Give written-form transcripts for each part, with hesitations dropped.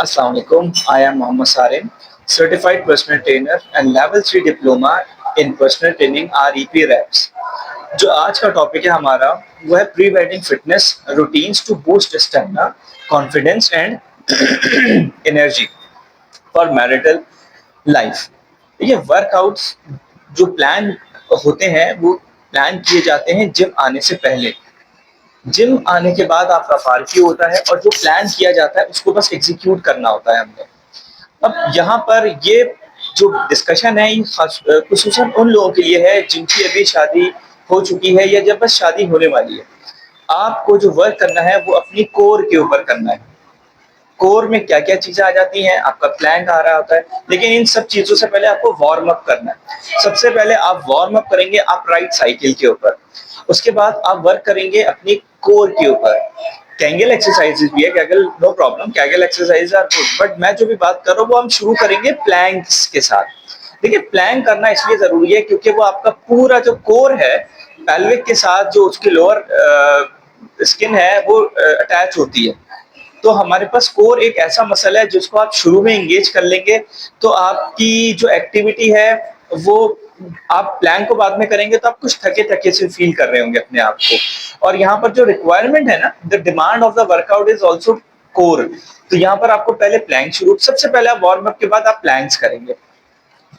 Assalamu alaikum. I am Mohammad Sarin, certified personal trainer and level 3 diploma in personal training REP reps. जो आज का topic है हमारा वो है pre wedding fitness routines to boost stamina, confidence and energy for marital life. ये workouts जो plan होते हैं वो प्लान किए जाते हैं जिम आने से पहले। जिम आने के बाद आपका फार्क्यू होता है और जो प्लान किया जाता है उसको बस एग्जीक्यूट करना होता है हमने। अब यहाँ पर ये जो डिस्कशन है ये खुसूसन उन लोगों के लिए है जिनकी अभी शादी हो चुकी है या जब बस शादी होने वाली है। आपको जो वर्क करना है वो अपनी कोर के ऊपर करना है। कोर में क्या क्या चीजें आ जाती हैं, आपका प्लान आ रहा होता है, लेकिन इन सब चीजों से पहले आपको वार्म अप करना है। सबसे पहले आप वार्म अप करेंगे आप राइट साइकिल के ऊपर, उसके बाद आप वर्क करेंगे अपनी कोर के ऊपर। कैंगल एक्सरसाइजेज भी है, Kegel no problem, Kegel exercise are good, but मैं जो भी बात कर रहा हूँ वो हम शुरू करेंगे प्लैंक्स के साथ। देखिए प्लैंक करना इसलिए जरूरी है क्योंकि वो आपका पूरा जो कोर है पेल्विक के साथ जो उसकी लोअर स्किन है वो अटैच होती है। तो हमारे पास कोर एक ऐसा मसला है जिसको आप शुरू में एंगेज कर लेंगे तो आपकी जो एक्टिविटी है वो, आप प्लान को बाद में करेंगे तो आप कुछ थके थके से फील कर रहे होंगे अपने आप को। और यहाँ पर जो रिक्वायरमेंट है ना, the demand of the workout is also core. तो यहाँ पर आपको पहले प्लैंक शुरू, सबसे पहले आप वार्म अप के बाद आप प्लैंक्स करेंगे।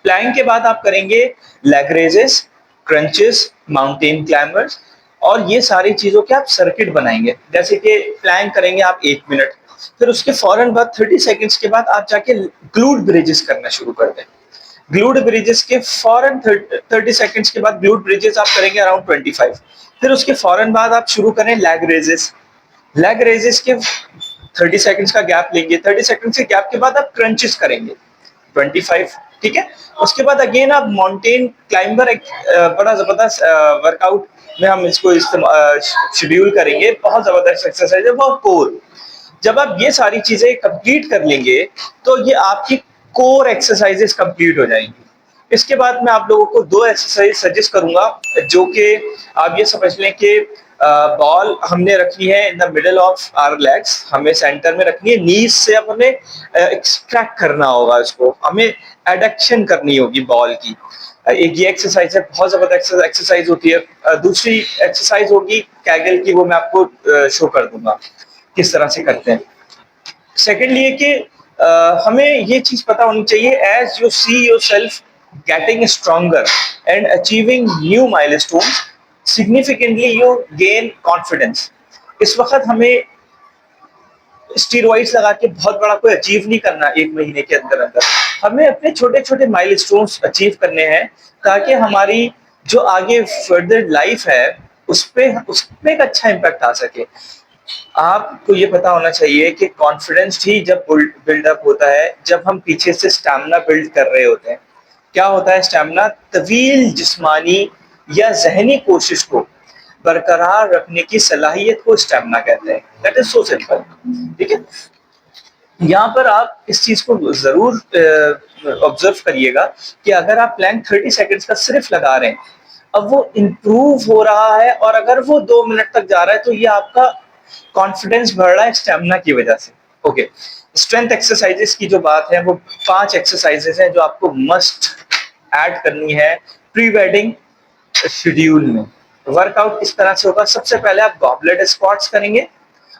प्लैंक के बाद आप करेंगे leg raises, crunches, mountain climbers, और ये सारी चीजों के आप सर्किट बनाएंगे। जैसे कि प्लैंक करेंगे आप 1 मिनट, फिर उसके फौरन बाद 30 सेकेंड्स के बाद आप जाके ग्लूट ब्रिजेस करना शुरू कर दें। ग्लूट ब्रिजेस के फौरन 30 सेकेंड्स के बाद ग्लूट ब्रिजेस आप करेंगे अराउंड 25। फिर उसके फौरन बाद आप शुरू करें लेग रेजेस। लेग रेजेस के 30 सेकेंड्स का गैप लेंगे, 30 सेकेंड्स के गैप के बाद आप क्रंचेस करेंगे 25। ठीक है, उसके बाद अगेन आप माउंटेन क्लाइंबर, एक बड़ा जबरदस्त वर्कआउट में हम इसको शेड्यूल करेंगे, बहुत जबरदस्त एक्सरसाइज है वो कोर। जब आप ये सारी चीजें कंप्लीट कर लेंगे तो ये आपकी कोर एक्सरसाइजेस कंप्लीट हो जाएंगी। इसके बाद मैं आप लोगों को दो एक्सरसाइज सजेस्ट करूंगा जो कि आप ये समझ लें कि बॉल हमने रखनी है in the middle of our legs, हमें सेंटर में रखनी है, नीज से अब हमें एक्सट्रैक्ट करना होगा, इसको हमें एडक्शन करनी होगी बॉल की। एक ये एक्सरसाइज है, बहुत जबरदस्त एक्सरसाइज होती है। दूसरी एक्सरसाइज होगी कैगल की, वो मैं आपको शो कर दूंगा किस तरह से करते हैं। सेकेंडली कि हमें ये चीज पता होनी चाहिए, as you see yourself getting stronger and achieving new milestones, significantly you gain confidence. इस वक्त हमें स्टीरॉइड्स लगा के बहुत बड़ा कोई अचीव नहीं करना, 1 महीने के अंदर अंदर हमें अपने छोटे छोटे माइलस्टोन्स अचीव करने हैं ताकि हमारी जो आगे फर्दर लाइफ है उसमें एक अच्छा इम्पैक्ट आ सके। आपको ये पता होना चाहिए कि कॉन्फिडेंस ही जब बिल्डअप होता है जब हम पीछे से स्टैमिना बिल्ड कर रहे होते हैं। क्या होता है स्टैमिना? तवील जिस्मानी या जहनी कोशिश को बरकरार रखने की सलाहियत को स्टैमिना कहते हैं। That is so simple. ठीक है, यहाँ पर आप इस चीज को जरूर ऑब्जर्व करिएगा कि अगर आप प्लैंक 30 सेकेंड्स का सिर्फ लगा रहे हैं, अब वो इम्प्रूव हो रहा है और अगर वो 2 मिनट तक जा रहा है तो ये आपका कॉन्फिडेंस बढ़ रहा है स्टेमिना की वजह से। ओके, स्ट्रेंथ एक्सरसाइजेस की जो बात है वो 5 एक्सरसाइजेस हैं जो आपको मस्ट ऐड करनी है प्री वेडिंग शेड्यूल में। वर्कआउट इस तरह से होगा, सबसे पहले आप गॉबलेट स्क्वाट्स करेंगे,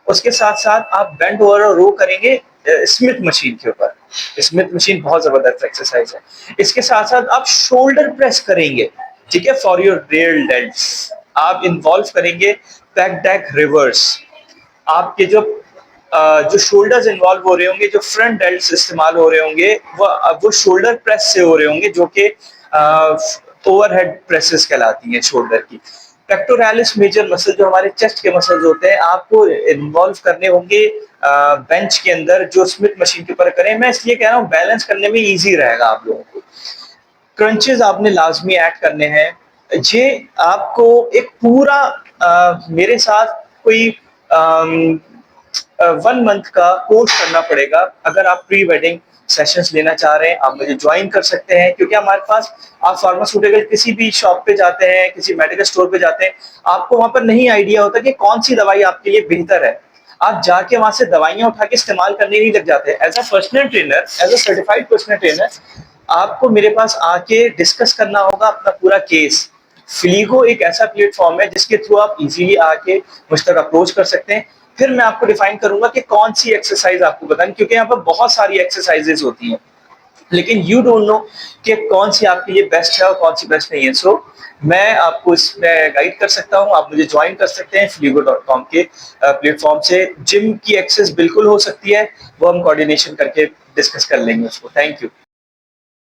उसके साथ साथ आप बेंट ओवर और रो करेंगे स्मिथ मशीन के ऊपर। स्मिथ मशीन बहुत जबरदस्त एक्सरसाइज है। इसके साथ साथ आप शोल्डर प्रेस करेंगे, ठीक है, फॉर योर रियल डेल्ट्स। आप इन्वॉल्व करेंगे बैक डेक रिवर्स। आपके जो शोल्डर्स इन्वॉल्व हो रहे होंगे, जो फ्रंट डेल्ट्स इस्तेमाल हो रहे होंगे वो शोल्डर प्रेस से हो रहे होंगे, जो कि ओवरहेड प्रेसेस कहलाती हैं शोल्डर की। पेक्टोरालिस मेजर मसल जो हमारे चेस्ट के मसल्स होते हैं आपको इन्वॉल्व करने होंगे बेंच के अंदर, जो स्मिथ मशीन के ऊपर करें। मैं इसलिए कह रहा हूँ बैलेंस करने में इजी रहेगा आप लोगों को। क्रंचेस आपने लाजमी ऐड करने हैं। ये आपको एक पूरा मेरे साथ कोई 1 मंथ का कोर्स करना पड़ेगा। अगर आप प्री वेडिंग सेशंस लेना चाह रहे हैं आप मुझे ज्वाइन कर सकते हैं, क्योंकि हमारे पास आप फार्मास्यूटिकल किसी भी शॉप पे जाते हैं, किसी मेडिकल स्टोर पे जाते हैं, आपको वहां पर नहीं आइडिया होता कि कौन सी दवाई आपके लिए बेहतर है। आप जाके वहां से दवाइयां उठा के इस्तेमाल करने नहीं लग जाते। As a personal trainer, as a certified personal trainer, आपको मेरे पास आके डिस्कस करना होगा अपना पूरा केस। फ्लीगो एक ऐसा प्लेटफॉर्म है जिसके थ्रू आप इजीली आके मुझ तक अप्रोच कर सकते हैं। फिर मैं आपको डिफाइन करूंगा कि कौन सी एक्सरसाइज आपको बतानी, क्योंकि यहाँ पर बहुत सारी एक्सरसाइजेज होती हैं, लेकिन यू डोंट नो कि कौन सी आपके लिए बेस्ट है और कौन सी बेस्ट नहीं है। सो मैं आपको इसमें गाइड कर सकता हूँ। आप मुझे ज्वाइन कर सकते हैं fligo.com के प्लेटफॉर्म से। जिम की एक्सेस बिल्कुल हो सकती है, वो हम कोऑर्डिनेशन करके डिस्कस कर लेंगे उसको। Thank you.